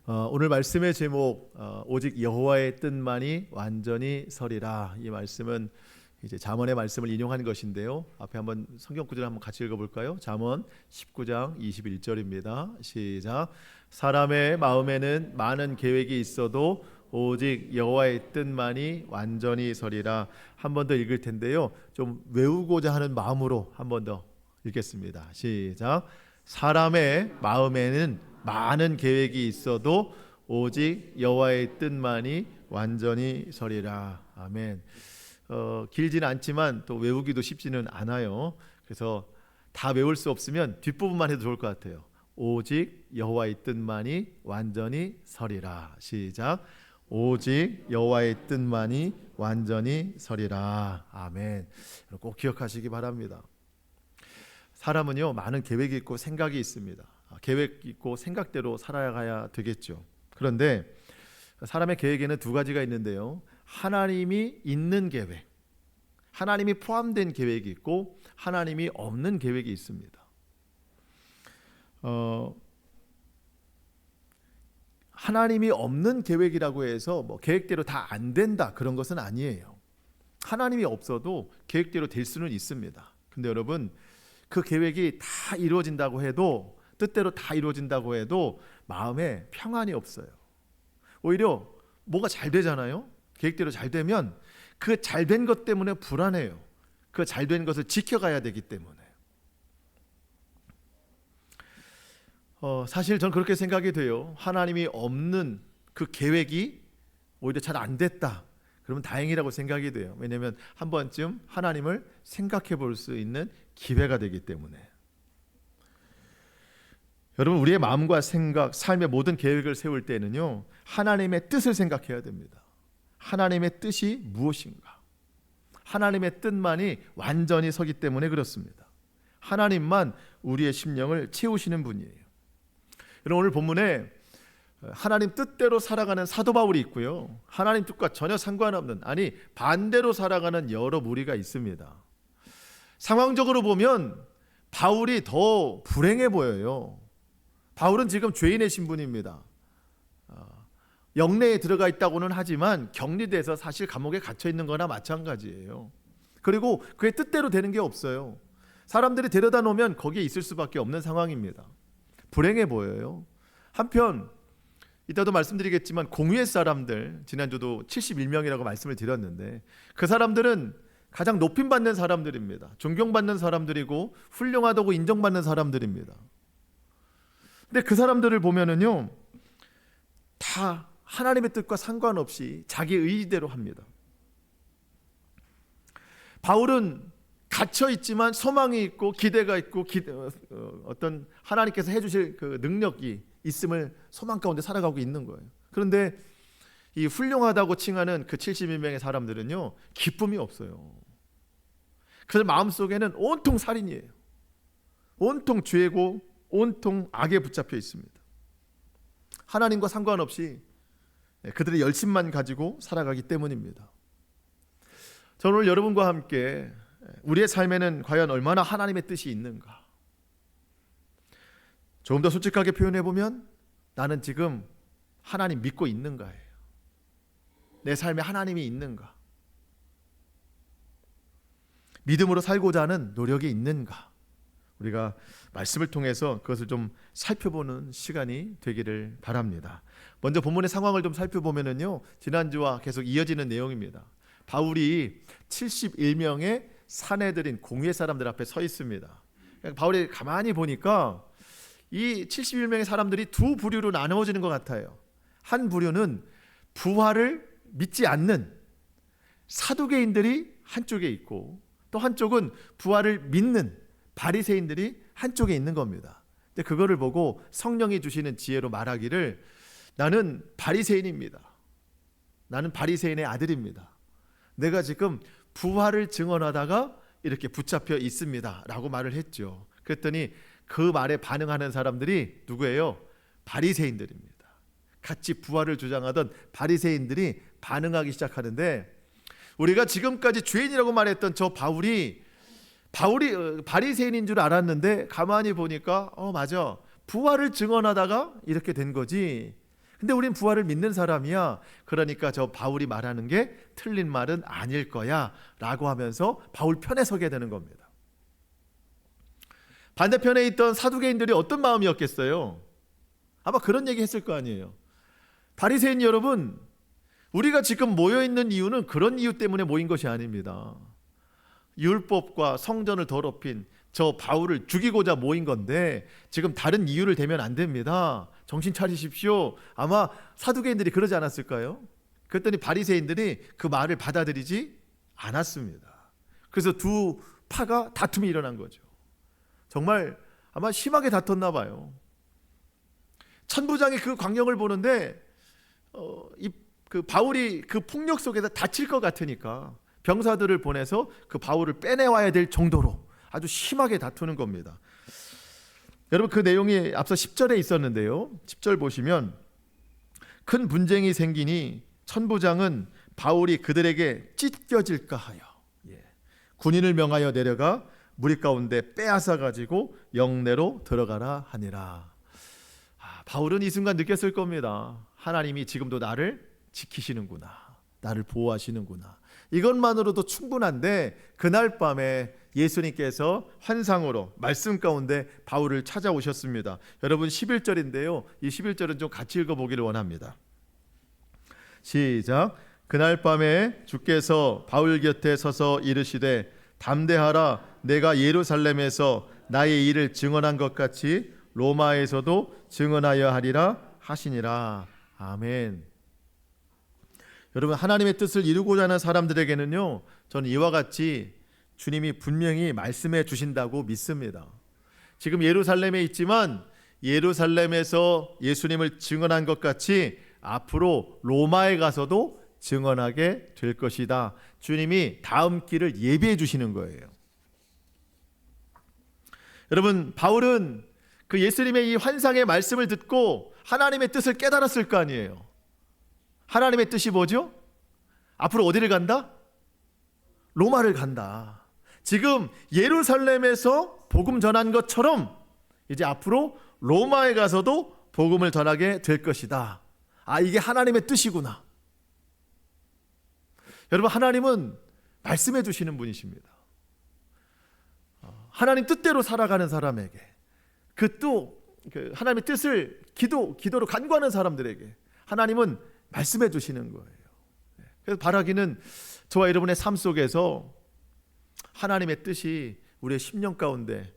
오늘 말씀의 제목 오직 여호와의 뜻만이 완전히 서리라. 이 말씀은 이제 잠언의 말씀을 인용한 것인데요. 앞에 한번 성경 구절 한번 같이 읽어볼까요? 잠언 19장 21절입니다. 시작. 사람의 마음에는 많은 계획이 있어도 오직 여호와의 뜻만이 완전히 서리라. 한 번 더 읽을 텐데요. 좀 외우고자 하는 마음으로 한 번 더 읽겠습니다. 시작. 사람의 마음에는 많은 계획이 있어도 오직 여호와의 뜻만이 완전히 서리라. 아멘. 길지는 않지만 또 외우기도 쉽지는 않아요. 그래서 다 외울 수 없으면 뒷부분만 해도 좋을 것 같아요. 오직 여호와의 뜻만이 완전히 서리라. 시작. 오직 여호와의 뜻만이 완전히 서리라. 아멘. 꼭 기억하시기 바랍니다. 사람은요, 많은 계획이 있고 생각이 있습니다. 계획 있고 생각대로 살아가야 되겠죠. 그런데 사람의 계획에는 두 가지가 있는데요. 하나님이 있는 계획, 하나님이 포함된 계획이 있고 하나님이 없는 계획이 있습니다. 하나님이 없는 계획이라고 해서 계획대로 다 안 된다, 그런 것은 아니에요. 하나님이 없어도 계획대로 될 수는 있습니다. 근데 여러분, 그 계획이 다 이루어진다고 해도, 뜻대로 다 이루어진다고 해도 마음에 평안이 없어요. 오히려 뭐가 잘 되잖아요. 계획대로 잘 되면 그 잘 된 것 때문에 불안해요. 그 잘 된 것을 지켜가야 되기 때문에. 사실 저는 그렇게 생각이 돼요. 하나님이 없는 그 계획이 오히려 잘 안 됐다, 그러면 다행이라고 생각이 돼요. 왜냐하면 한 번쯤 하나님을 생각해 볼 수 있는 기회가 되기 때문에. 여러분, 우리의 마음과 생각, 삶의 모든 계획을 세울 때는요, 하나님의 뜻을 생각해야 됩니다. 하나님의 뜻이 무엇인가? 하나님의 뜻만이 완전히 서기 때문에 그렇습니다. 하나님만 우리의 심령을 채우시는 분이에요. 여러분, 오늘 본문에 하나님 뜻대로 살아가는 사도 바울이 있고요, 하나님 뜻과 전혀 상관없는, 아니 반대로 살아가는 여러 무리가 있습니다. 상황적으로 보면 바울이 더 불행해 보여요. 바울은 지금 죄인의 신분입니다. 영내에 들어가 있다고는 하지만 격리돼서 사실 감옥에 갇혀 있는 거나 마찬가지예요. 그리고 그의 뜻대로 되는 게 없어요. 사람들이 데려다 놓으면 거기에 있을 수밖에 없는 상황입니다. 불행해 보여요. 한편 이따도 말씀드리겠지만 공유의 사람들, 지난주도 71명이라고 말씀을 드렸는데, 그 사람들은 가장 높임받는 사람들입니다. 존경받는 사람들이고 훌륭하다고 인정받는 사람들입니다. 근데 그 사람들을 보면은요, 다 하나님의 뜻과 상관없이 자기 의지대로 합니다. 바울은 갇혀 있지만 소망이 있고 기대가 있고 어떤 하나님께서 해주실 그 능력이 있음을 소망 가운데 살아가고 있는 거예요. 그런데 이 훌륭하다고 칭하는 그 71명의 사람들은요, 기쁨이 없어요. 그래서 마음속에는 온통 살인이에요. 온통 죄고 온통 악에 붙잡혀 있습니다. 하나님과 상관없이 그들의 열심만 가지고 살아가기 때문입니다. 저는 오늘 여러분과 함께 우리의 삶에는 과연 얼마나 하나님의 뜻이 있는가, 조금 더 솔직하게 표현해 보면 나는 지금 하나님 믿고 있는가예요. 내 삶에 하나님이 있는가, 믿음으로 살고자 하는 노력이 있는가, 우리가 말씀을 통해서 그것을 좀 살펴보는 시간이 되기를 바랍니다. 먼저 본문의 상황을 좀 살펴보면은요, 지난주와 계속 이어지는 내용입니다. 바울이 71명의 사내들인 공회 사람들 앞에 서 있습니다. 바울이 가만히 보니까 이 71명의 사람들이 두 부류로 나누어지는 것 같아요. 한 부류는 부활을 믿지 않는 사두개인들이 한쪽에 있고, 또 한쪽은 부활을 믿는 바리새인들이 한쪽에 있는 겁니다. 근데 그거를 보고 성령이 주시는 지혜로 말하기를, 나는 바리새인입니다. 나는 바리새인의 아들입니다. 내가 지금 부활을 증언하다가 이렇게 붙잡혀 있습니다 라고 말을 했죠. 그랬더니 그 말에 반응하는 사람들이 누구예요? 바리새인들입니다. 같이 부활을 주장하던 바리새인들이 반응하기 시작하는데, 우리가 지금까지 죄인이라고 말했던 저 바울이 바리새인인 줄 알았는데 가만히 보니까 맞아, 부활을 증언하다가 이렇게 된 거지. 근데 우린 부활을 믿는 사람이야. 그러니까 저 바울이 말하는 게 틀린 말은 아닐 거야 라고 하면서 바울 편에 서게 되는 겁니다. 반대편에 있던 사두개인들이 어떤 마음이었겠어요? 아마 그런 얘기 했을 거 아니에요. 바리새인 여러분, 우리가 지금 모여있는 이유는 그런 이유 때문에 모인 것이 아닙니다. 율법과 성전을 더럽힌 저 바울을 죽이고자 모인 건데 지금 다른 이유를 대면 안 됩니다. 정신 차리십시오. 아마 사두개인들이 그러지 않았을까요? 그랬더니 바리새인들이 그 말을 받아들이지 않았습니다. 그래서 두 파가 다툼이 일어난 거죠. 정말 아마 심하게 다퉜나 봐요. 천부장이 그 광경을 보는데 그 바울이 그 폭력 속에서 다칠 것 같으니까 병사들을 보내서 그 바울을 빼내와야 될 정도로 아주 심하게 다투는 겁니다. 여러분, 그 내용이 앞서 10절에 있었는데요. 10절 보시면 큰 분쟁이 생기니 천부장은 바울이 그들에게 찢겨질까 하여 군인을 명하여 내려가 무리 가운데 빼앗아 가지고 영내로 들어가라 하니라. 바울은 이 순간 느꼈을 겁니다. 하나님이 지금도 나를 지키시는구나, 나를 보호하시는구나. 이것만으로도 충분한데 그날 밤에 예수님께서 환상으로 말씀 가운데 바울을 찾아오셨습니다. 여러분, 11절인데요. 이 11절은 좀 같이 읽어보기를 원합니다. 시작. 그날 밤에 주께서 바울 곁에 서서 이르시되 담대하라, 내가 예루살렘에서 나의 일을 증언한 것 같이 로마에서도 증언하여 하리라 하시니라. 아멘. 여러분, 하나님의 뜻을 이루고자 하는 사람들에게는요, 저는 이와 같이 주님이 분명히 말씀해 주신다고 믿습니다. 지금 예루살렘에 있지만 예루살렘에서 예수님을 증언한 것 같이 앞으로 로마에 가서도 증언하게 될 것이다. 주님이 다음 길을 예비해 주시는 거예요. 여러분, 바울은 그 예수님의 이 환상의 말씀을 듣고 하나님의 뜻을 깨달았을 거 아니에요. 하나님의 뜻이 뭐죠? 앞으로 어디를 간다? 로마를 간다. 지금 예루살렘에서 복음 전한 것처럼 이제 앞으로 로마에 가서도 복음을 전하게 될 것이다. 이게 하나님의 뜻이구나. 여러분, 하나님은 말씀해 주시는 분이십니다. 하나님 뜻대로 살아가는 사람에게, 그 하나님의 뜻을 기도로 간구하는 사람들에게 하나님은 말씀해 주시는 거예요. 그래서 바라기는 저와 여러분의 삶 속에서 하나님의 뜻이 우리의 심령 가운데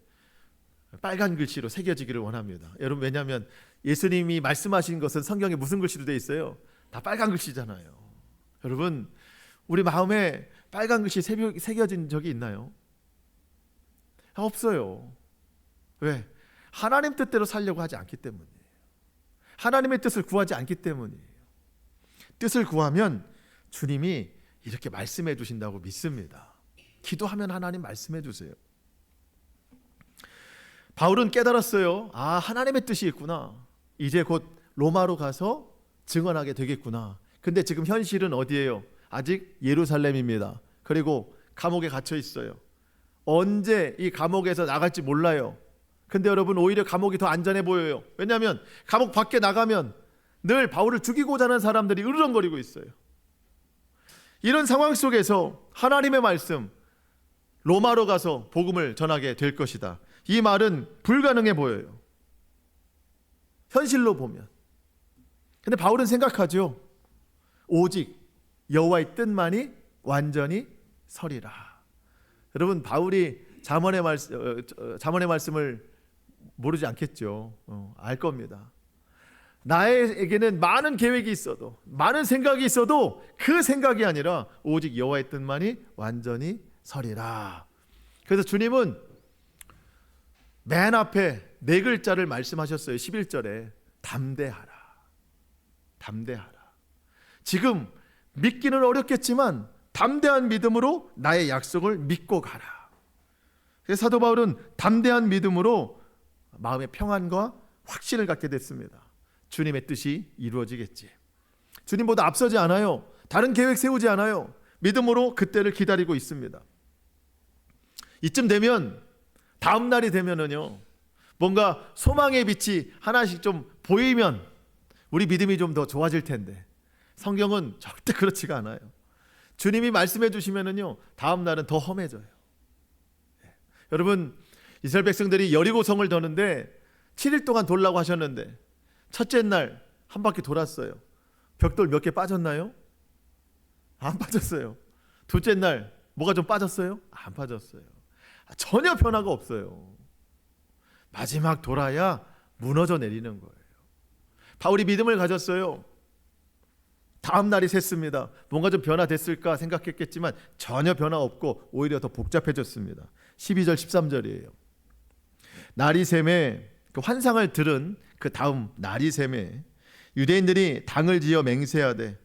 빨간 글씨로 새겨지기를 원합니다. 여러분, 왜냐하면 예수님이 말씀하신 것은 성경에 무슨 글씨로 되어 있어요? 다 빨간 글씨잖아요. 여러분, 우리 마음에 빨간 글씨 새겨진 적이 있나요? 없어요. 왜? 하나님 뜻대로 살려고 하지 않기 때문이에요. 하나님의 뜻을 구하지 않기 때문이에요. 뜻을 구하면 주님이 이렇게 말씀해 주신다고 믿습니다. 기도하면 하나님 말씀해 주세요. 바울은 깨달았어요. 하나님의 뜻이 있구나. 이제 곧 로마로 가서 증언하게 되겠구나. 근데 지금 현실은 어디예요? 아직 예루살렘입니다. 그리고 감옥에 갇혀 있어요. 언제 이 감옥에서 나갈지 몰라요. 근데 여러분, 오히려 감옥이 더 안전해 보여요. 왜냐하면 감옥 밖에 나가면 늘 바울을 죽이고자 하는 사람들이 으르렁거리고 있어요. 이런 상황 속에서 하나님의 말씀, 로마로 가서 복음을 전하게 될 것이다. 이 말은 불가능해 보여요. 현실로 보면. 근데 바울은 생각하죠. 오직 여호와의 뜻만이 완전히 서리라. 여러분, 바울이 잠언의 말씀을 모르지 않겠죠. 알 겁니다. 나에게는 많은 계획이 있어도, 많은 생각이 있어도 그 생각이 아니라 오직 여호와의 뜻만이 완전히 서리라. 그래서 주님은 맨 앞에 4글자를 말씀하셨어요. 11절에 담대하라. 담대하라. 지금 믿기는 어렵겠지만 담대한 믿음으로 나의 약속을 믿고 가라. 그래서 사도 바울은 담대한 믿음으로 마음의 평안과 확신을 갖게 됐습니다. 주님의 뜻이 이루어지겠지. 주님보다 앞서지 않아요. 다른 계획 세우지 않아요. 믿음으로 그때를 기다리고 있습니다. 이쯤 되면, 다음 날이 되면은요, 뭔가 소망의 빛이 하나씩 좀 보이면 우리 믿음이 좀 더 좋아질 텐데 성경은 절대 그렇지가 않아요. 주님이 말씀해 주시면은요, 다음 날은 더 험해져요. 여러분, 이스라엘 백성들이 여리고성을 도는데 7일 동안 돌라고 하셨는데 첫째 날 한 바퀴 돌았어요. 벽돌 몇 개 빠졌나요? 안 빠졌어요. 둘째 날 뭐가 좀 빠졌어요? 안 빠졌어요. 전혀 변화가 없어요. 마지막 돌아야 무너져 내리는 거예요. 바울이 믿음을 가졌어요. 다음 날이 샜습니다. 뭔가 좀 변화됐을까 생각했겠지만 전혀 변화 없고 오히려 더 복잡해졌습니다. 12절 13절이에요. 날이 샘에 그 환상을 들은 그 다음 날이 샘에 유대인들이 당을 지어 맹세하되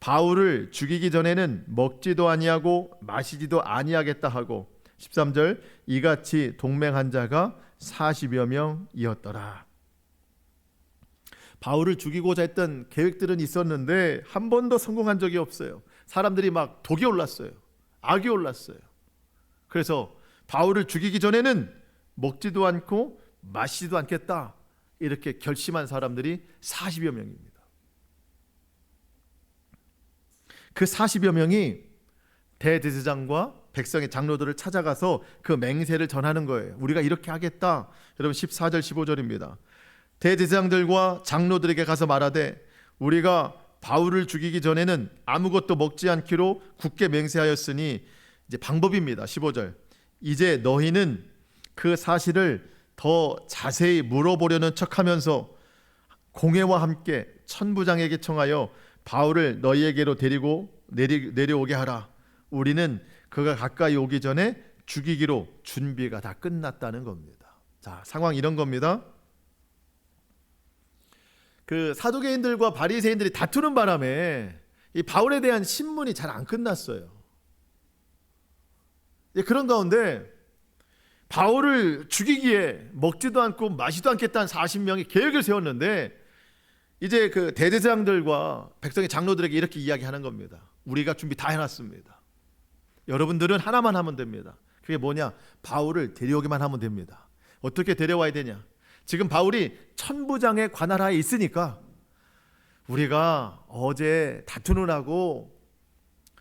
바울을 죽이기 전에는 먹지도 아니하고 마시지도 아니하겠다 하고 13절 이같이 동맹한 자가 40여 명이었더라. 바울을 죽이고자 했던 계획들은 있었는데 한 번도 성공한 적이 없어요. 사람들이 막 독이 올랐어요. 악이 올랐어요. 그래서 바울을 죽이기 전에는 먹지도 않고 마시지도 않겠다, 이렇게 결심한 사람들이 40여 명입니다. 그 40여 명이 대제사장과 백성의 장로들을 찾아가서 그 맹세를 전하는 거예요. 우리가 이렇게 하겠다. 여러분 14절 15절입니다. 대제사장들과 장로들에게 가서 말하되 우리가 바울을 죽이기 전에는 아무것도 먹지 않기로 굳게 맹세하였으니, 이제 방법입니다. 15절. 이제 너희는 그 사실을 더 자세히 물어보려는 척하면서 공회와 함께 천부장에게 청하여 바울을 너희에게로 내려오게 하라. 우리는 그가 가까이 오기 전에 죽이기로 준비가 다 끝났다는 겁니다. 자, 상황 이런 겁니다. 그 사두개인들과 바리새인들이 다투는 바람에 이 바울에 대한 신문이 잘 안 끝났어요. 그런 가운데 바울을 죽이기에 먹지도 않고 마시지도 않겠다는 40명이 계획을 세웠는데, 이제 그 대제사장들과 백성의 장로들에게 이렇게 이야기하는 겁니다. 우리가 준비 다 해놨습니다. 여러분들은 하나만 하면 됩니다. 그게 뭐냐? 바울을 데려오기만 하면 됩니다. 어떻게 데려와야 되냐? 지금 바울이 천부장의 관할하에 있으니까 우리가 어제 다투느라고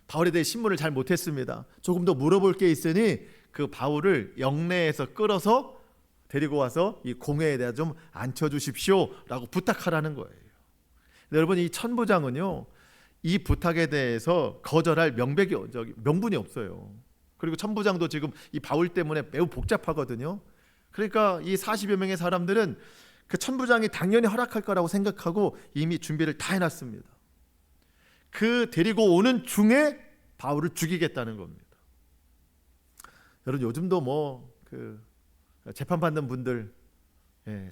바울에 대해 신문을 잘 못했습니다. 조금 더 물어볼 게 있으니 그 바울을 영내에서 끌어서 데리고 와서 이 공회에 대해 좀 앉혀주십시오 라고 부탁하라는 거예요. 여러분, 이 천부장은요, 이 부탁에 대해서 거절할 명분이 없어요. 그리고 천부장도 지금 이 바울 때문에 매우 복잡하거든요. 그러니까 이 40여 명의 사람들은 그 천부장이 당연히 허락할 거라고 생각하고 이미 준비를 다 해놨습니다. 그 데리고 오는 중에 바울을 죽이겠다는 겁니다. 여러분, 요즘도 뭐 그 재판받는 분들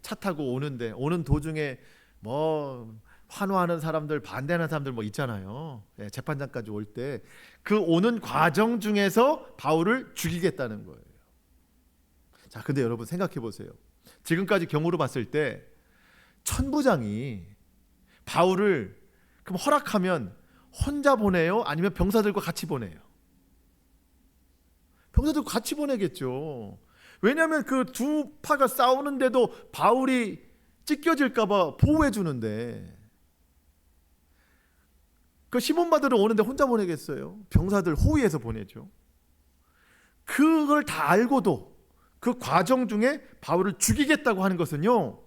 차 타고 오는데 오는 도중에 뭐 환호하는 사람들, 반대하는 사람들 뭐 있잖아요. 재판장까지 올 때 그 오는 과정 중에서 바울을 죽이겠다는 거예요. 자, 근데 여러분 생각해 보세요. 지금까지 경우로 봤을 때 천부장이 바울을 그럼 허락하면 혼자 보내요? 아니면 병사들과 같이 보내요? 병사들과 같이 보내겠죠. 왜냐하면 그 두 파가 싸우는데도 바울이 찢겨질까 봐 보호해 주는데, 그 시몬바들은 오는데 혼자 보내겠어요? 병사들 호위해서 보내죠. 그걸 다 알고도 그 과정 중에 바울을 죽이겠다고 하는 것은요,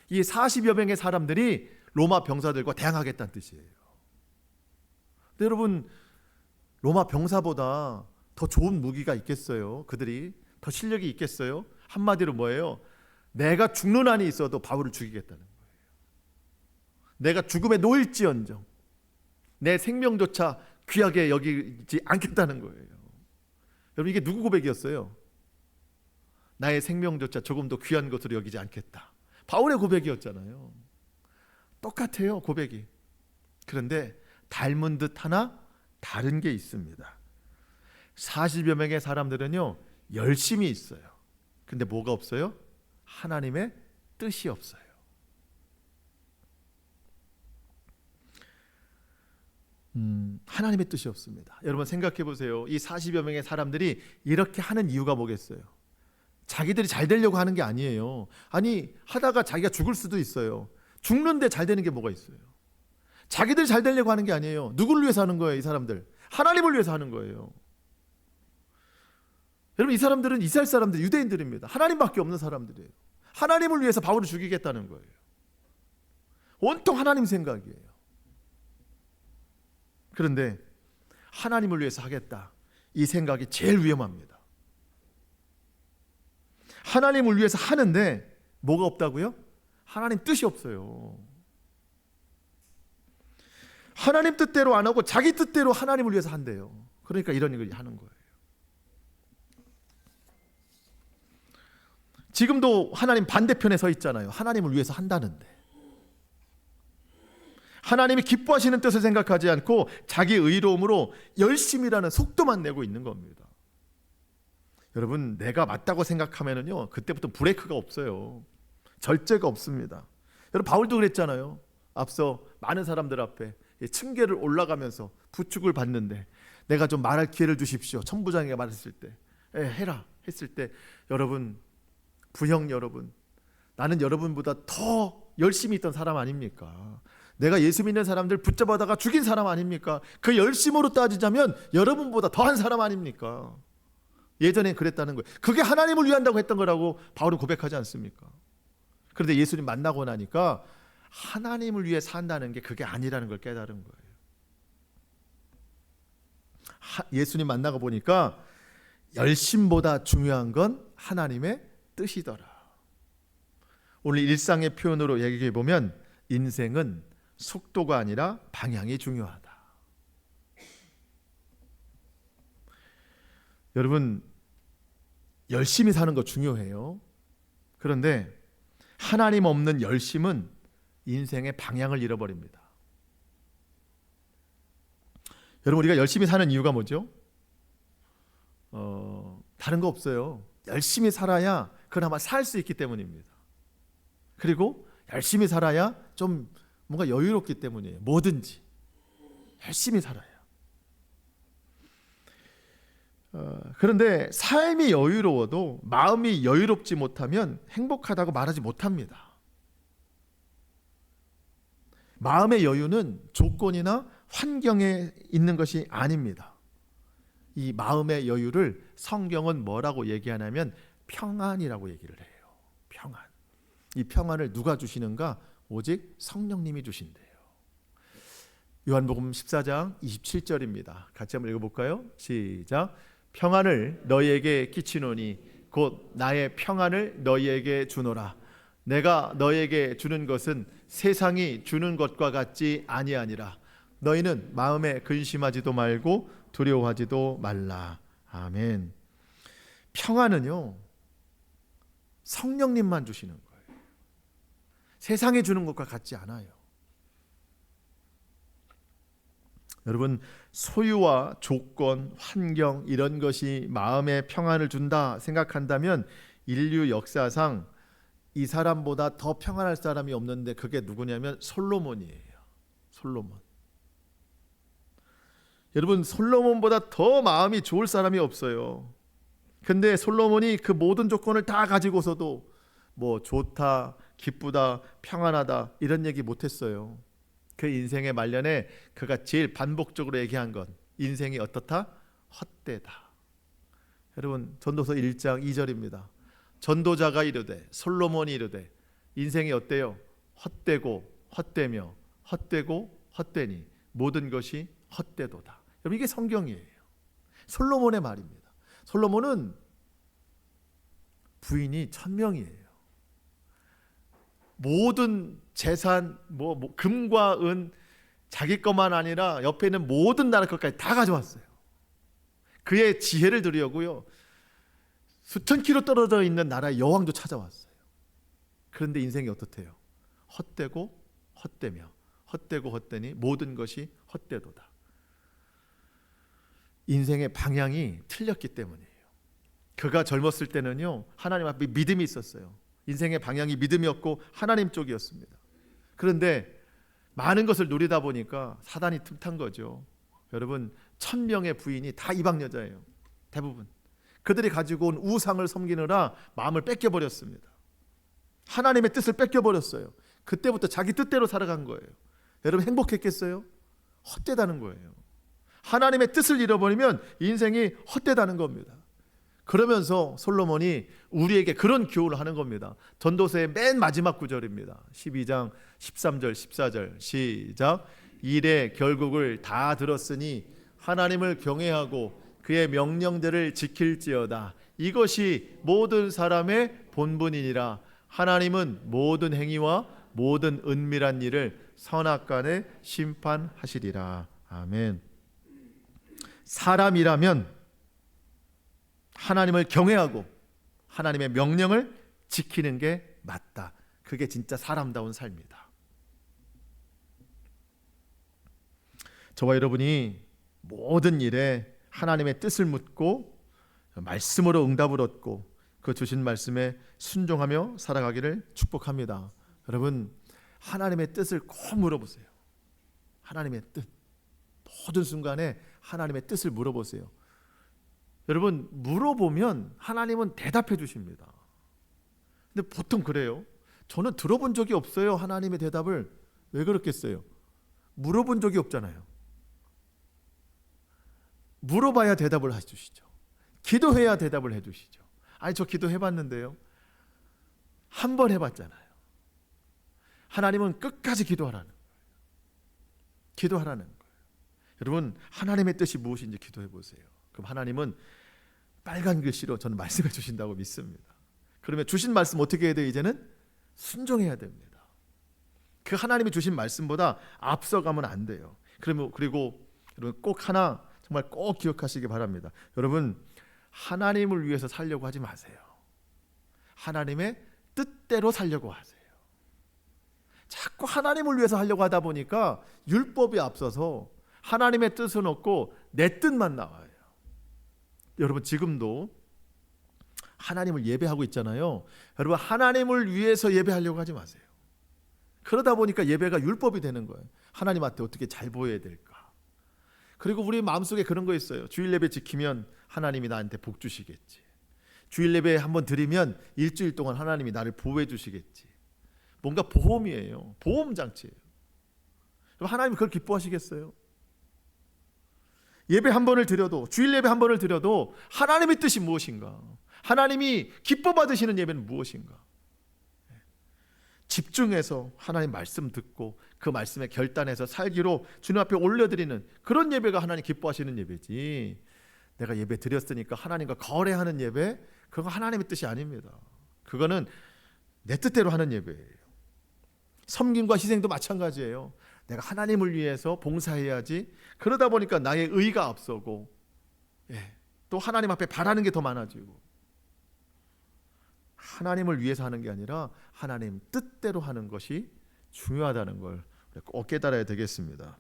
이 40여 명의 사람들이 로마 병사들과 대항하겠다는 뜻이에요. 근데 여러분, 로마 병사보다 더 좋은 무기가 있겠어요? 그들이 더 실력이 있겠어요? 한마디로 뭐예요? 내가 죽는 한이 있어도 바울을 죽이겠다는 거예요. 내가 죽음에 놓일지언정 내 생명조차 귀하게 여기지 않겠다는 거예요. 여러분, 이게 누구 고백이었어요? 나의 생명조차 조금 더 귀한 것으로 여기지 않겠다. 바울의 고백이었잖아요. 똑같아요, 고백이. 그런데 닮은 듯 하나 다른 게 있습니다. 40여 명의 사람들은요, 열심히 있어요. 근데 뭐가 없어요? 하나님의 뜻이 없어요. 하나님의 뜻이 없습니다. 여러분 생각해 보세요. 이 40여 명의 사람들이 이렇게 하는 이유가 뭐겠어요? 자기들이 잘 되려고 하는 게 아니에요. 아니, 하다가 자기가 죽을 수도 있어요. 죽는데 잘 되는 게 뭐가 있어요? 자기들 잘 되려고 하는 게 아니에요. 누구를 위해서 하는 거예요? 이 사람들 하나님을 위해서 하는 거예요. 여러분, 이 사람들은 이스라엘 사람들, 유대인들입니다. 하나님밖에 없는 사람들이에요. 하나님을 위해서 바울을 죽이겠다는 거예요. 온통 하나님 생각이에요. 그런데 하나님을 위해서 하겠다, 이 생각이 제일 위험합니다. 하나님을 위해서 하는데 뭐가 없다고요? 하나님 뜻이 없어요. 하나님 뜻대로 안 하고 자기 뜻대로 하나님을 위해서 한대요. 그러니까 이런 일을 하는 거예요. 지금도 하나님 반대편에 서 있잖아요. 하나님을 위해서 한다는데. 하나님이 기뻐하시는 뜻을 생각하지 않고 자기 의로움으로 열심이라는 속도만 내고 있는 겁니다. 여러분, 내가 맞다고 생각하면은요, 그때부터 브레이크가 없어요. 절제가 없습니다. 여러분, 바울도 그랬잖아요. 앞서 많은 사람들 앞에 층계를 올라가면서 부축을 받는데 내가 좀 말할 기회를 주십시오. 천부장에게 말했을 때, 해라 했을 때, 여러분, 부형 여러분, 나는 여러분보다 더 열심히 있던 사람 아닙니까? 내가 예수 믿는 사람들 붙잡아다가 죽인 사람 아닙니까? 그 열심으로 따지자면 여러분보다 더한 사람 아닙니까? 예전에 그랬다는 거예요. 그게 하나님을 위한다고 했던 거라고 바울은 고백하지 않습니까? 그런데 예수님 만나고 나니까 하나님을 위해 산다는 게 그게 아니라는 걸 깨달은 거예요. 예수님 만나고 보니까 열심보다 중요한 건 하나님의 뜻이더라. 오늘 일상의 표현으로 얘기해 보면 인생은 속도가 아니라 방향이 중요하다. 여러분, 열심히 사는 거 중요해요. 그런데 하나님 없는 열심은 인생의 방향을 잃어버립니다. 여러분, 우리가 열심히 사는 이유가 뭐죠? 다른 거 없어요. 열심히 살아야 그나마 살 수 있기 때문입니다. 그리고 열심히 살아야 좀 뭔가 여유롭기 때문이에요. 뭐든지 열심히 살아야. 그런데 삶이 여유로워도 마음이 여유롭지 못하면 행복하다고 말하지 못합니다. 마음의 여유는 조건이나 환경에 있는 것이 아닙니다. 이 마음의 여유를 성경은 뭐라고 얘기하냐면 평안이라고 얘기를 해요. 평안. 이 평안을 누가 주시는가? 오직 성령님이 주신대요. 요한복음 14장 27절입니다. 같이 한번 읽어볼까요? 시작. 평안을 너희에게 끼치노니 곧 나의 평안을 너희에게 주노라. 내가 너희에게 주는 것은 세상이 주는 것과 같지 아니하니라. 너희는 마음에 근심하지도 말고 두려워하지도 말라. 아멘. 평안은요, 성령님만 주시는 거예요. 세상이 주는 것과 같지 않아요. 여러분, 소유와 조건, 환경 이런 것이 마음의 평안을 준다 생각한다면 인류 역사상 이 사람보다 더 평안할 사람이 없는데 그게 누구냐면 솔로몬이에요. 솔로몬. 여러분, 솔로몬보다 더 마음이 좋을 사람이 없어요. 근데 솔로몬이 그 모든 조건을 다 가지고서도 뭐 좋다, 기쁘다, 평안하다 이런 얘기 못했어요. 그 인생의 말년에 그가 제일 반복적으로 얘기한 건 인생이 어떻다? 헛되다. 여러분, 전도서 1장 2절입니다. 전도자가 이르되, 솔로몬이 이르되 인생이 어때요? 헛되고 헛되며 헛되고 헛되니 모든 것이 헛되도다. 여러분, 이게 성경이에요. 솔로몬의 말입니다. 솔로몬은 부인이 1000명이에요. 모든 재산, 금과 은 자기 것만 아니라 옆에 있는 모든 나라 것까지 다 가져왔어요. 그의 지혜를 들으려고요, 수천 킬로 떨어져 있는 나라의 여왕도 찾아왔어요. 그런데 인생이 어떻대요? 헛되고 헛되며 헛되고 헛되니 모든 것이 헛되도다. 인생의 방향이 틀렸기 때문이에요. 그가 젊었을 때는요, 하나님 앞에 믿음이 있었어요. 인생의 방향이 믿음이었고 하나님 쪽이었습니다. 그런데 많은 것을 누리다 보니까 사단이 틈탄 거죠. 여러분, 1000명의 부인이 다 이방 여자예요. 대부분. 그들이 가지고 온 우상을 섬기느라 마음을 뺏겨버렸습니다. 하나님의 뜻을 뺏겨버렸어요. 그때부터 자기 뜻대로 살아간 거예요. 여러분 행복했겠어요? 헛되다는 거예요. 하나님의 뜻을 잃어버리면 인생이 헛되다는 겁니다. 그러면서 솔로몬이 우리에게 그런 교훈을 하는 겁니다. 전도서의 맨 마지막 구절입니다. 12장 13절 14절 시작. 일의 결국을 다 들었으니 하나님을 경외하고 그의 명령들을 지킬지어다. 이것이 모든 사람의 본분이니라. 하나님은 모든 행위와 모든 은밀한 일을 선악간에 심판하시리라. 아멘. 사람이라면 하나님을 경외하고 하나님의 명령을 지키는 게 맞다. 그게 진짜 사람다운 삶이다. 저와 여러분이 모든 일에 하나님의 뜻을 묻고 말씀으로 응답을 얻고 그 주신 말씀에 순종하며 살아가기를 축복합니다. 여러분 하나님의 뜻을 꼭 물어보세요. 하나님의 뜻. 모든 순간에 하나님의 뜻을 물어보세요. 여러분 물어보면 하나님은 대답해 주십니다. 근데 보통 그래요. 저는 들어본 적이 없어요. 하나님의 대답을. 왜 그렇겠어요? 물어본 적이 없잖아요. 물어봐야 대답을 해주시죠. 기도해야 대답을 해주시죠. 아니 저 기도해봤는데요. 한 번 해봤잖아요. 하나님은 끝까지 기도하라는 거예요. 기도하라는 거예요. 여러분 하나님의 뜻이 무엇인지 기도해 보세요. 그럼 하나님은 빨간 글씨로 저는 말씀해 주신다고 믿습니다. 그러면 주신 말씀 어떻게 해야 돼요? 이제는 순종해야 됩니다. 그 하나님이 주신 말씀보다 앞서가면 안 돼요. 그리고 여러분 꼭 하나 정말 꼭 기억하시기 바랍니다. 여러분 하나님을 위해서 살려고 하지 마세요. 하나님의 뜻대로 살려고 하세요. 자꾸 하나님을 위해서 하려고 하다 보니까 율법이 앞서서 하나님의 뜻은 없고 내 뜻만 나와요. 여러분 지금도 하나님을 예배하고 있잖아요. 여러분 하나님을 위해서 예배하려고 하지 마세요. 그러다 보니까 예배가 율법이 되는 거예요. 하나님한테 어떻게 잘 보여야 될까. 그리고 우리 마음속에 그런 거 있어요. 주일 예배 지키면 하나님이 나한테 복 주시겠지. 주일 예배 한번 드리면 일주일 동안 하나님이 나를 보호해 주시겠지. 뭔가 보험이에요. 보험 장치예요. 하나님이 그걸 기뻐하시겠어요? 예배 한 번을 드려도, 주일 예배 한 번을 드려도 하나님의 뜻이 무엇인가? 하나님이 기뻐 받으시는 예배는 무엇인가? 집중해서 하나님 말씀 듣고 그 말씀에 결단해서 살기로 주님 앞에 올려드리는 그런 예배가 하나님 기뻐하시는 예배지. 내가 예배 드렸으니까 하나님과 거래하는 예배, 그건 하나님의 뜻이 아닙니다. 그거는 내 뜻대로 하는 예배예요. 섬김과 희생도 마찬가지예요. 내가 하나님을 위해서 봉사해야지. 그러다 보니까 나의 의가 앞서고 또 하나님 앞에 바라는 게 더 많아지고, 하나님을 위해서 하는 게 아니라 하나님 뜻대로 하는 것이 중요하다는 걸 꼭 깨달아야 되겠습니다.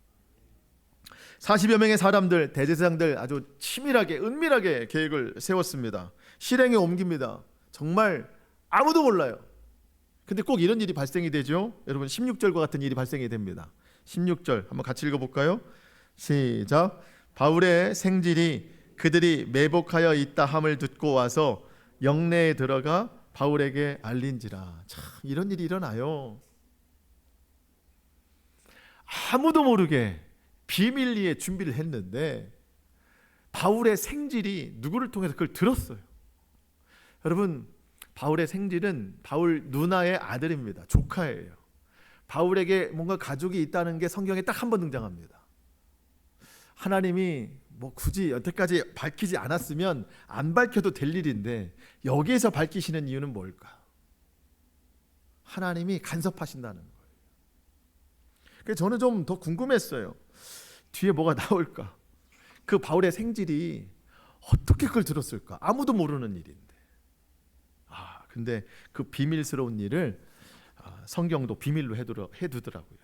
40여 명의 사람들, 대제사장들 아주 치밀하게 은밀하게 계획을 세웠습니다. 실행에 옮깁니다. 정말 아무도 몰라요. 근데 꼭 이런 일이 발생이 되죠. 여러분 16절과 같은 일이 발생이 됩니다. 16절 한번 같이 읽어볼까요? 시작. 바울의 생질이 그들이 매복하여 있다 함을 듣고 와서 영내에 들어가 바울에게 알린지라. 참 이런 일이 일어나요. 아무도 모르게 비밀리에 준비를 했는데 바울의 생질이 누구를 통해서 그걸 들었어요. 여러분 바울의 생질은 바울 누나의 아들입니다. 조카예요. 바울에게 뭔가 가족이 있다는 게 성경에 딱 한 번 등장합니다. 하나님이 뭐 굳이 여태까지 밝히지 않았으면 안 밝혀도 될 일인데 여기에서 밝히시는 이유는 뭘까? 하나님이 간섭하신다는 거예요. 그래서 저는 좀 더 궁금했어요. 뒤에 뭐가 나올까? 그 바울의 생질이 어떻게 그걸 들었을까? 아무도 모르는 일인데. 근데 그 비밀스러운 일을 성경도 비밀로 해두더라고요.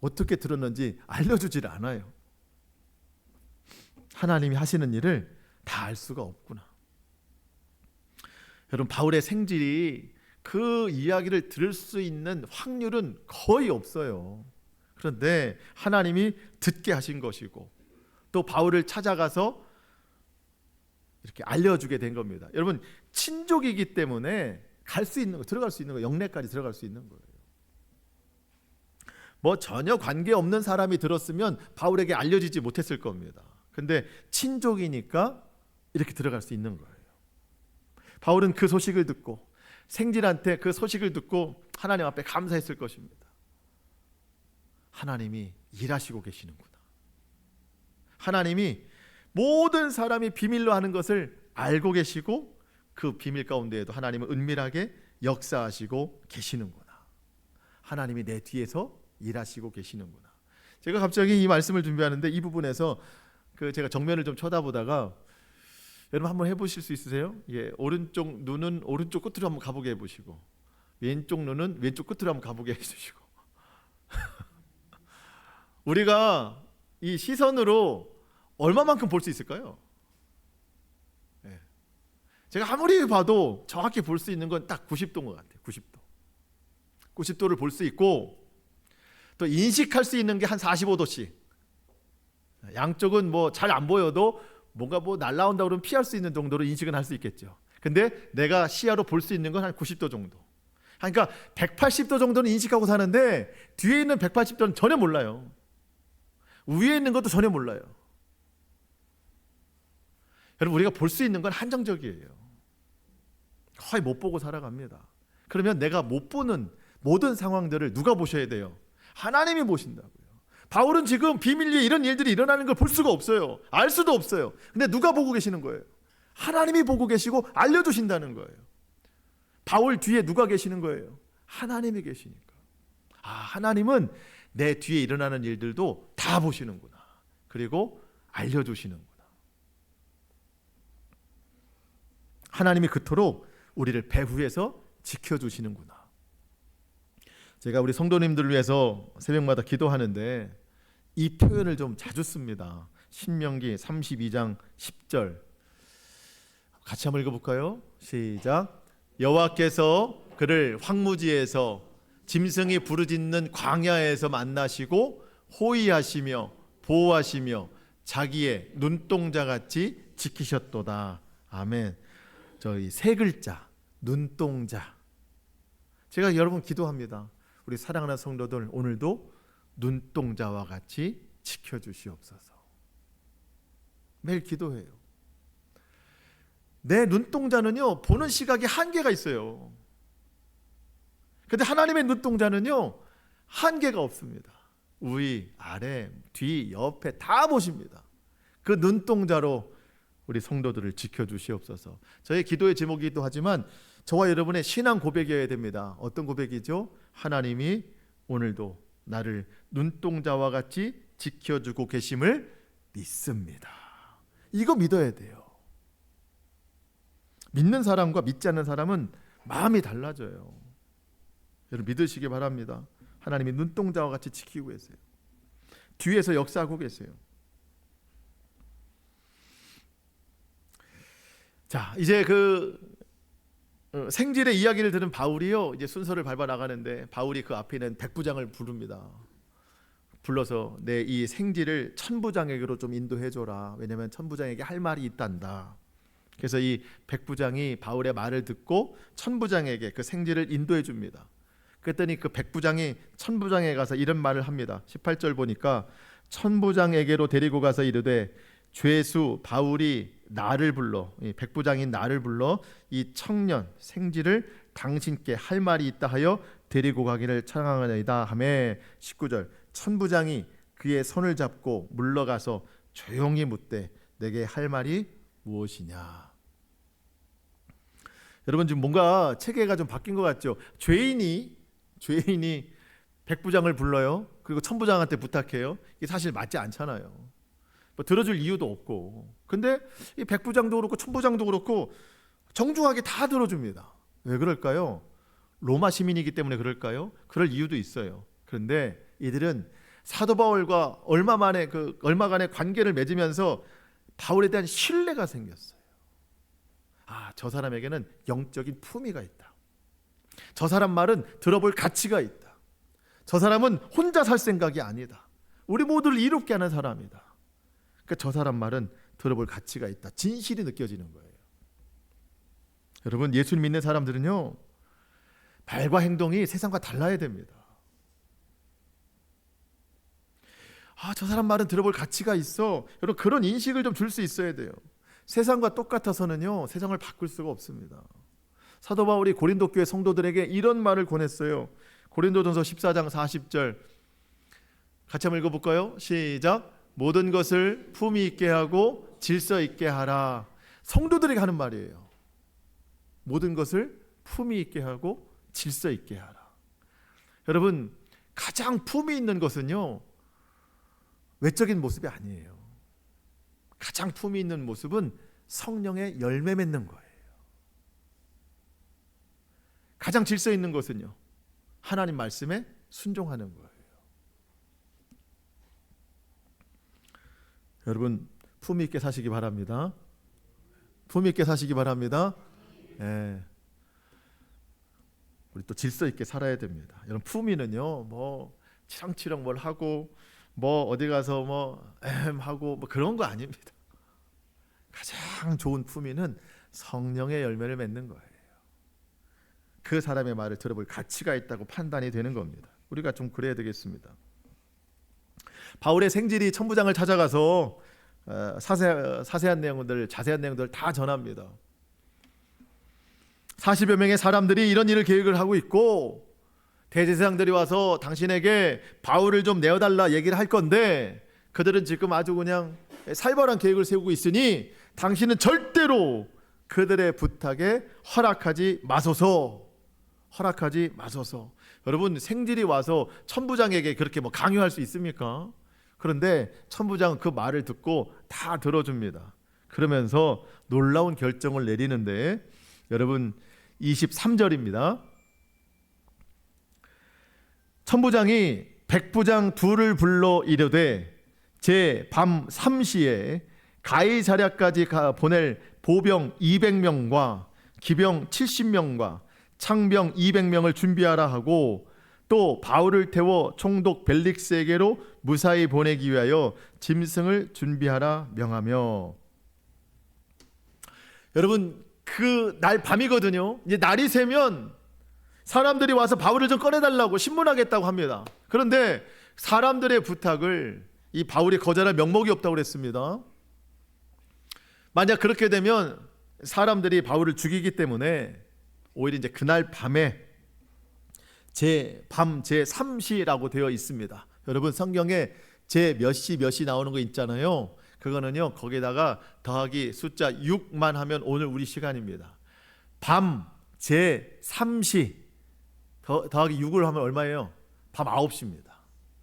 어떻게 들었는지 알려주질 않아요. 하나님이 하시는 일을 다 알 수가 없구나. 여러분 바울의 생질이 그 이야기를 들을 수 있는 확률은 거의 없어요. 그런데 하나님이 듣게 하신 것이고 또 바울을 찾아가서 이렇게 알려주게 된 겁니다. 여러분 친족이기 때문에 갈 수 있는 거, 들어갈 수 있는 거, 영내까지 들어갈 수 있는 거예요. 뭐 전혀 관계없는 사람이 들었으면 바울에게 알려지지 못했을 겁니다. 근데 친족이니까 이렇게 들어갈 수 있는 거예요. 바울은 그 소식을 듣고 생질한테 그 소식을 듣고 하나님 앞에 감사했을 것입니다. 하나님이 일하시고 계시는구나. 하나님이 모든 사람이 비밀로 하는 것을 알고 계시고 그 비밀 가운데에도 하나님은 은밀하게 역사하시고 계시는구나. 하나님이 내 뒤에서 일하시고 계시는구나. 제가 갑자기 이 말씀을 준비하는데 이 부분에서 제가 정면을 좀 쳐다보다가 여러분 한번 해보실 수 있으세요? 예, 오른쪽 눈은 오른쪽 끝으로 한번 가보게 해보시고 왼쪽 눈은 왼쪽 끝으로 한번 가보게 해주시고 우리가 이 시선으로 얼마만큼 볼 수 있을까요? 예. 제가 아무리 봐도 정확히 볼 수 있는 건 딱 90도인 것 같아요. 90도. 90도를 볼 수 있고 또 인식할 수 있는 게 한 45도씩. 양쪽은 뭐 잘 안 보여도 뭔가 뭐 날라온다 그러면 피할 수 있는 정도로 인식은 할 수 있겠죠. 근데 내가 시야로 볼 수 있는 건 한 90도 정도. 그러니까 180도 정도는 인식하고 사는데 뒤에 있는 180도는 전혀 몰라요. 위에 있는 것도 전혀 몰라요. 여러분 우리가 볼 수 있는 건 한정적이에요. 거의 못 보고 살아갑니다. 그러면 내가 못 보는 모든 상황들을 누가 보셔야 돼요? 하나님이 보신다고요. 바울은 지금 비밀리에 이런 일들이 일어나는 걸 볼 수가 없어요. 알 수도 없어요. 근데 누가 보고 계시는 거예요? 하나님이 보고 계시고 알려주신다는 거예요. 바울 뒤에 누가 계시는 거예요? 하나님이 계시니까. 아, 하나님은 내 뒤에 일어나는 일들도 다 보시는구나. 그리고 알려주시는구나. 하나님이 그토록 우리를 배후에서 지켜주시는구나. 제가 우리 성도님들을 위해서 새벽마다 기도하는데 이 표현을 좀 자주 씁니다. 신명기 32장 10절 같이 한번 읽어볼까요? 시작. 여호와께서 그를 황무지에서 짐승이 부르짖는 광야에서 만나시고 호위하시며 보호하시며 자기의 눈동자같이 지키셨도다. 아멘. 저희 세 글자 눈동자. 제가 여러분 기도합니다. 우리 사랑하는 성도들 오늘도 눈동자와 같이 지켜주시옵소서. 매일 기도해요. 내 눈동자는요 보는 시각이 한계가 있어요. 근데 하나님의 눈동자는요 한계가 없습니다. 위, 아래, 뒤, 옆에 다 보십니다. 그 눈동자로 우리 성도들을 지켜주시옵소서. 저의 기도의 제목이기도 하지만 저와 여러분의 신앙 고백이어야 됩니다. 어떤 고백이죠? 하나님이 오늘도 나를 눈동자와 같이 지켜주고 계심을 믿습니다. 이거 믿어야 돼요. 믿는 사람과 믿지 않는 사람은 마음이 달라져요. 여러분 믿으시기 바랍니다. 하나님이 눈동자와 같이 지키고 계세요. 뒤에서 역사하고 계세요. 자, 이제 생질의 이야기를 들은 바울이요 이제 순서를 밟아 나가는데 바울이 그 앞에 있는 백부장을 부릅니다. 불러서 내 이 생질을 천부장에게로 좀 인도해 줘라. 왜냐하면 천부장에게 할 말이 있단다. 그래서 이 백부장이 바울의 말을 듣고 천부장에게 그 생질을 인도해 줍니다. 그랬더니 그 백부장이 천부장에 가서 이런 말을 합니다. 18절 보니까 천부장에게로 데리고 가서 이르되 죄수 바울이 나를 불러, 이 백부장인 나를 불러 이 청년 생질을 당신께 할 말이 있다 하여 데리고 가기를 청하나이다 하매 19절 천부장이 그의 손을 잡고 물러가서 조용히 묻되 내게 할 말이 무엇이냐. 여러분 지금 뭔가 체계가 좀 바뀐 것 같죠? 죄인이 백부장을 불러요. 그리고 천부장한테 부탁해요. 이게 사실 맞지 않잖아요. 뭐 들어줄 이유도 없고. 근데 이 백부장도 그렇고 천부장도 그렇고 정중하게 다 들어줍니다. 왜 그럴까요? 로마 시민이기 때문에 그럴까요? 그럴 이유도 있어요. 그런데 이들은 사도 바울과 얼마간의 관계를 맺으면서 바울에 대한 신뢰가 생겼어요. 아, 저 사람에게는 영적인 품위가 있다. 저 사람 말은 들어볼 가치가 있다. 저 사람은 혼자 살 생각이 아니다. 우리 모두를 이롭게 하는 사람이다. 그러니까 저 사람 말은 들어볼 가치가 있다. 진실이 느껴지는 거예요. 여러분 예수를 믿는 사람들은요 말과 행동이 세상과 달라야 됩니다. 저 사람 말은 들어볼 가치가 있어. 여러분, 그런 인식을 좀 줄 수 있어야 돼요. 세상과 똑같아서는요, 세상을 바꿀 수가 없습니다. 사도 바울이 고린도 교회 성도들에게 이런 말을 권했어요. 고린도전서 14장 40절 같이 한번 읽어볼까요? 시작. 모든 것을 품위 있게 하고 질서 있게 하라. 성도들에게 하는 말이에요. 모든 것을 품위 있게 하고 질서 있게 하라. 여러분, 가장 품위 있는 것은요, 외적인 모습이 아니에요. 가장 품위 있는 모습은 성령의 열매 맺는 거예요. 가장 질서 있는 것은요, 하나님 말씀에 순종하는 거예요. 여러분, 품위 있게 사시기 바랍니다. 품위 있게 사시기 바랍니다. 예. 우리 또 질서 있게 살아야 됩니다. 여러분, 품위는요, 뭐 치렁치렁 뭘 하고 뭐 어디 가서 뭐 하고 뭐 그런 거 아닙니다. 가장 좋은 품위는 성령의 열매를 맺는 거예요. 그 사람의 말을 들어볼 가치가 있다고 판단이 되는 겁니다. 우리가 좀 그래야 되겠습니다. 바울의 생질이 천부장을 찾아가서 자세한 내용들 다 전합니다. 40여 명의 사람들이 이런 일을 계획을 하고 있고, 대제사장들이 와서 당신에게 바울을 좀 내어달라 얘기를 할 건데, 그들은 지금 아주 그냥 살벌한 계획을 세우고 있으니 당신은 절대로 그들의 부탁에 허락하지 마소서. 여러분, 생질이 와서 천부장에게 그렇게 뭐 강요할 수 있습니까? 그런데 천부장은 그 말을 듣고 다 들어줍니다. 그러면서 놀라운 결정을 내리는데, 여러분 23절입니다. 천부장이 백부장 둘을 불러 이르되 제 밤 3시에 가이사랴까지 보낼 보병 200명과 기병 70명과 창병 200명을 준비하라 하고, 또 바울을 태워 총독 벨릭스에게로 무사히 보내기 위하여 짐승을 준비하라 명하며. 여러분, 그 날 밤이거든요. 이제 날이 새면 사람들이 와서 바울을 좀 꺼내달라고 신문하겠다고 합니다. 그런데 사람들의 부탁을 이 바울이 거절할 명목이 없다고 그랬습니다. 만약 그렇게 되면 사람들이 바울을 죽이기 때문에 오히려 이제 그날 밤에 밤 제3시라고 되어 있습니다. 여러분, 성경에 제 몇 시 나오는 거 있잖아요. 그거는요, 거기다가 더하기 숫자 6만 하면 오늘 우리 시간입니다. 밤 제3시 더하기 6을 하면 얼마예요? 밤 9시입니다.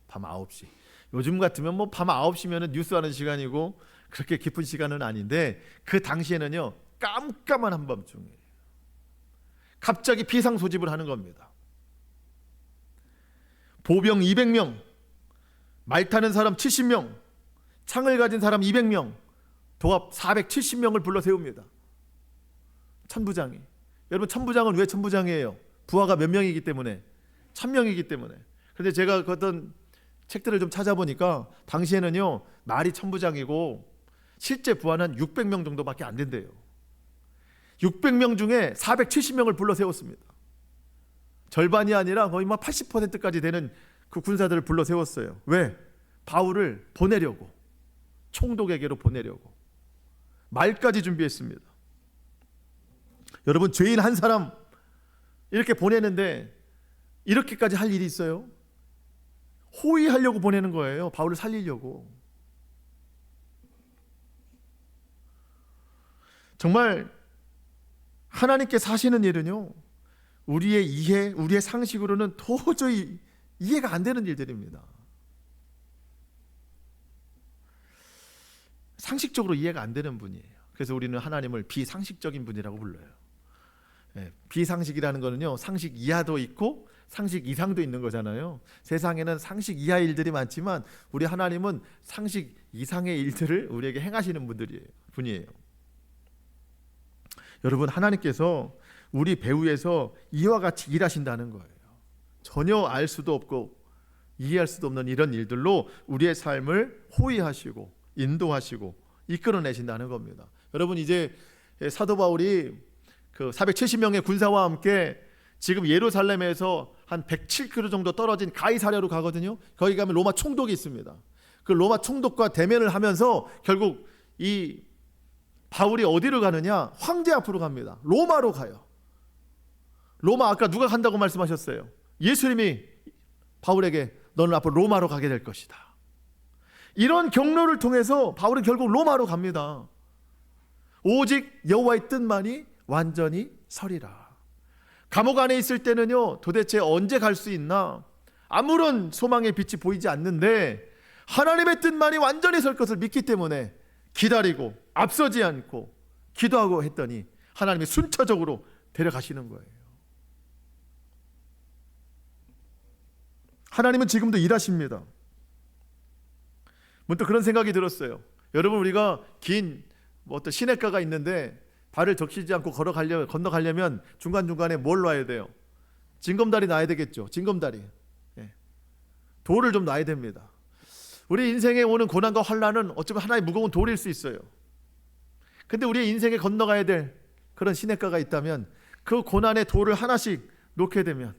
밤 9시. 요즘 같으면 뭐 밤 9시면 뉴스 하는 시간이고 그렇게 깊은 시간은 아닌데, 그 당시에는요, 깜깜한 한밤중이에요. 갑자기 비상소집을 하는 겁니다. 보병 200명, 말 타는 사람 70명, 창을 가진 사람 200명, 도합 470명을 불러 세웁니다. 천부장이. 여러분, 천부장은 왜 천부장이에요? 부하가 몇 명이기 때문에? 1000명이기 때문에. 그런데 제가 어떤 책들을 좀 찾아보니까 당시에는요, 말이 천부장이고 실제 부하는 600명 정도밖에 안 된대요. 600명 중에 470명을 불러 세웠습니다. 절반이 아니라 거의 막 80%까지 되는 그 군사들을 불러 세웠어요. 왜? 바울을 보내려고, 총독에게로 보내려고 말까지 준비했습니다. 여러분, 죄인 한 사람 이렇게 보내는데 이렇게까지 할 일이 있어요? 호위하려고 보내는 거예요. 바울을 살리려고. 정말 하나님께 사시는 일은요, 우리의 이해, 우리의 상식으로는 도저히 이해가 안 되는 일들입니다. 상식적으로 이해가 안 되는 분이에요. 그래서 우리는 하나님을 비상식적인 분이라고 불러요. 비상식이라는 거는요, 상식 이하도 있고 상식 이상도 있는 거잖아요. 세상에는 상식 이하 일들이 많지만 우리 하나님은 상식 이상의 일들을 우리에게 행하시는 분이에요. 여러분, 하나님께서 우리 배후에서 이와 같이 일하신다는 거예요. 전혀 알 수도 없고 이해할 수도 없는 이런 일들로 우리의 삶을 호위하시고 인도하시고 이끌어내신다는 겁니다. 여러분, 이제 사도 바울이 그 470명의 군사와 함께 지금 예루살렘에서 한 107km 정도 떨어진 가이사랴로 가거든요. 거기 가면 로마 총독이 있습니다. 그 로마 총독과 대면을 하면서 결국 이 바울이 어디로 가느냐? 황제 앞으로 갑니다. 로마로 가요. 로마 아까 누가 간다고 말씀하셨어요? 예수님이 바울에게 너는 앞으로 로마로 가게 될 것이다. 이런 경로를 통해서 바울은 결국 로마로 갑니다. 오직 여호와의 뜻만이 완전히 서리라. 감옥 안에 있을 때는요, 도대체 언제 갈 수 있나? 아무런 소망의 빛이 보이지 않는데 하나님의 뜻만이 완전히 설 것을 믿기 때문에 기다리고 앞서지 않고 기도하고 했더니 하나님이 순차적으로 데려가시는 거예요. 하나님은 지금도 일하십니다. 문득 그런 생각이 들었어요. 여러분, 우리가 긴 어떤 시냇가가 있는데 발을 적시지 않고 건너가려면 중간중간에 뭘 놔야 돼요? 징검다리 놔야 되겠죠. 징검다리. 돌을 좀 놔야 됩니다. 우리 인생에 오는 고난과 환난은 어쩌면 하나의 무거운 돌일 수 있어요. 근데 우리의 인생에 건너가야 될 그런 시냇가가 있다면 그 고난의 돌을 하나씩 놓게 되면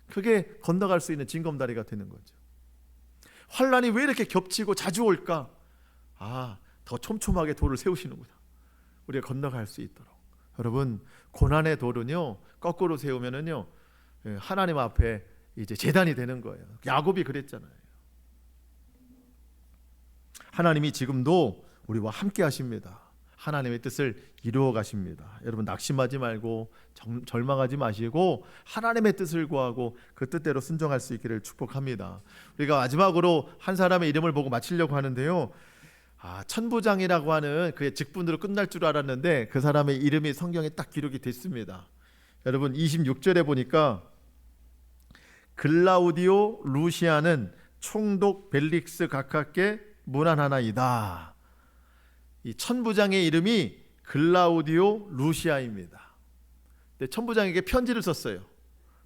그게 건너갈 수 있는 징검다리가 되는 거죠. 환난이 왜 이렇게 겹치고 자주 올까? 더 촘촘하게 돌을 세우시는구나. 우리가 건너갈 수 있도록. 여러분, 고난의 돌은요, 거꾸로 세우면은요, 하나님 앞에 이제 제단이 되는 거예요. 야곱이 그랬잖아요. 하나님이 지금도 우리와 함께 하십니다. 하나님의 뜻을 이루어 가십니다. 여러분, 낙심하지 말고 절망하지 마시고 하나님의 뜻을 구하고 그 뜻대로 순종할 수 있기를 축복합니다. 우리가 마지막으로 한 사람의 이름을 보고 마치려고 하는데요, 천부장이라고 하는 그의 직분으로 끝날 줄 알았는데 그 사람의 이름이 성경에 딱 기록이 됐습니다. 여러분, 26절에 보니까 글라우디오 루시아는 총독 벨릭스 각하께 문안하나이다. 이 천부장의 이름이 글라우디오 루시아입니다. 근데 천부장에게 편지를 썼어요.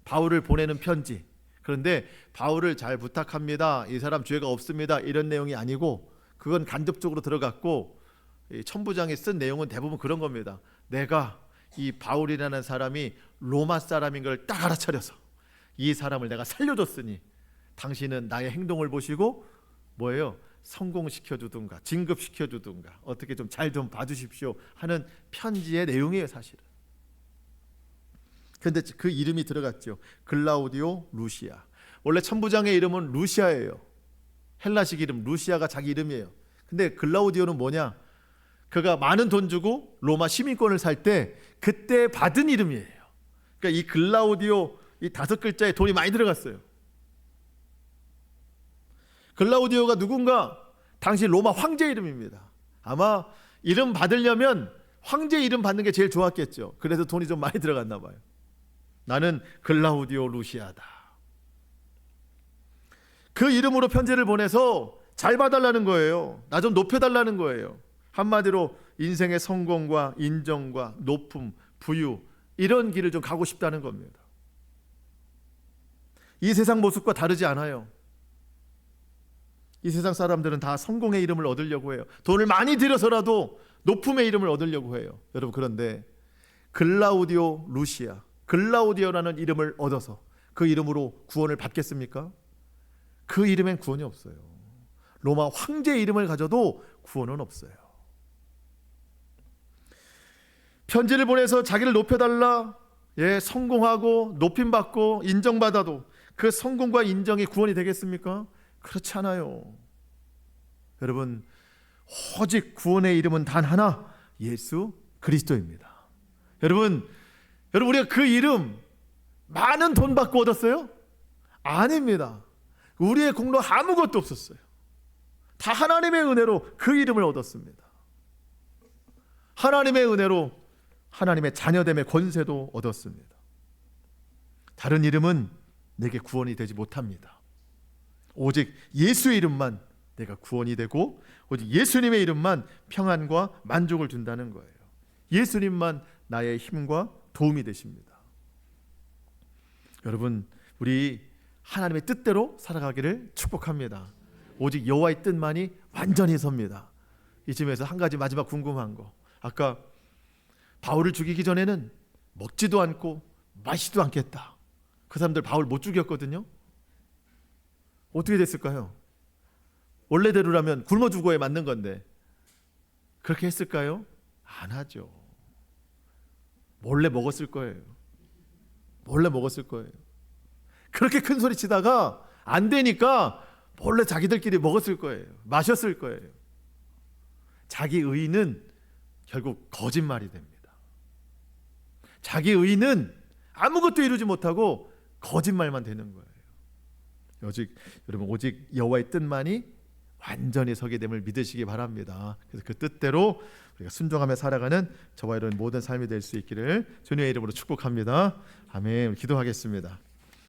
바울을 보내는 편지. 그런데 바울을 잘 부탁합니다. 이 사람 죄가 없습니다. 이런 내용이 아니고 그건 간접적으로 들어갔고, 이 천부장이 쓴 내용은 대부분 그런 겁니다. 내가 이 바울이라는 사람이 로마 사람인 걸 딱 알아차려서 이 사람을 내가 살려줬으니 당신은 나의 행동을 보시고 뭐예요? 성공시켜주든가 진급시켜주든가 어떻게 좀 잘 좀 봐주십시오 하는 편지의 내용이에요, 사실은. 그런데 그 이름이 들어갔죠. 글라우디오 루시아. 원래 천부장의 이름은 루시아예요. 헬라식 이름 루시아가 자기 이름이에요. 근데 글라우디오는 뭐냐? 그가 많은 돈 주고 로마 시민권을 살 때 그때 받은 이름이에요. 그러니까 이 글라우디오 이 5글자에 돈이 많이 들어갔어요. 글라우디오가 누군가? 당시 로마 황제 이름입니다. 아마 이름 받으려면 황제 이름 받는 게 제일 좋았겠죠. 그래서 돈이 좀 많이 들어갔나 봐요. 나는 글라우디오 루시아다. 그 이름으로 편지를 보내서 잘 봐달라는 거예요. 나 좀 높여달라는 거예요. 한마디로 인생의 성공과 인정과 높음, 부유 이런 길을 좀 가고 싶다는 겁니다. 이 세상 모습과 다르지 않아요. 이 세상 사람들은 다 성공의 이름을 얻으려고 해요. 돈을 많이 들여서라도 높음의 이름을 얻으려고 해요. 여러분, 그런데 글라우디오 루시아, 글라우디오라는 이름을 얻어서 그 이름으로 구원을 받겠습니까? 그 이름엔 구원이 없어요. 로마 황제의 이름을 가져도 구원은 없어요. 편지를 보내서 자기를 높여달라, 성공하고 높임받고 인정받아도 그 성공과 인정이 구원이 되겠습니까? 그렇지 않아요. 여러분, 오직 구원의 이름은 단 하나, 예수 그리스도입니다. 여러분 우리가 그 이름 많은 돈 받고 얻었어요? 아닙니다. 우리의 공로 아무것도 없었어요. 다 하나님의 은혜로 그 이름을 얻었습니다. 하나님의 은혜로 하나님의 자녀됨의 권세도 얻었습니다. 다른 이름은 내게 구원이 되지 못합니다. 오직 예수의 이름만 내가 구원이 되고 오직 예수님의 이름만 평안과 만족을 준다는 거예요. 예수님만 나의 힘과 도움이 되십니다. 여러분, 우리 하나님의 뜻대로 살아가기를 축복합니다. 오직 여호와의 뜻만이 완전히 섭니다. 이쯤에서 한 가지 마지막 궁금한 거. 아까 바울을 죽이기 전에는 먹지도 않고 마시지도 않겠다. 그 사람들 바울 못 죽였거든요. 어떻게 됐을까요? 원래대로라면 굶어 죽어야 맞는 건데 그렇게 했을까요? 안 하죠. 몰래 먹었을 거예요. 몰래 먹었을 거예요. 그렇게 큰 소리 치다가 안 되니까 몰래 자기들끼리 먹었을 거예요. 마셨을 거예요. 자기 의는 결국 거짓말이 됩니다. 자기 의는 아무것도 이루지 못하고 거짓말만 되는 거예요. 여러분 오직 여호와의 뜻만이 완전히 서게 됨을 믿으시기 바랍니다. 그래서 그 뜻대로 우리가 순종하며 살아가는 저와 여러분 모든 삶이 될 수 있기를 주님의 이름으로 축복합니다. 아멘. 기도하겠습니다.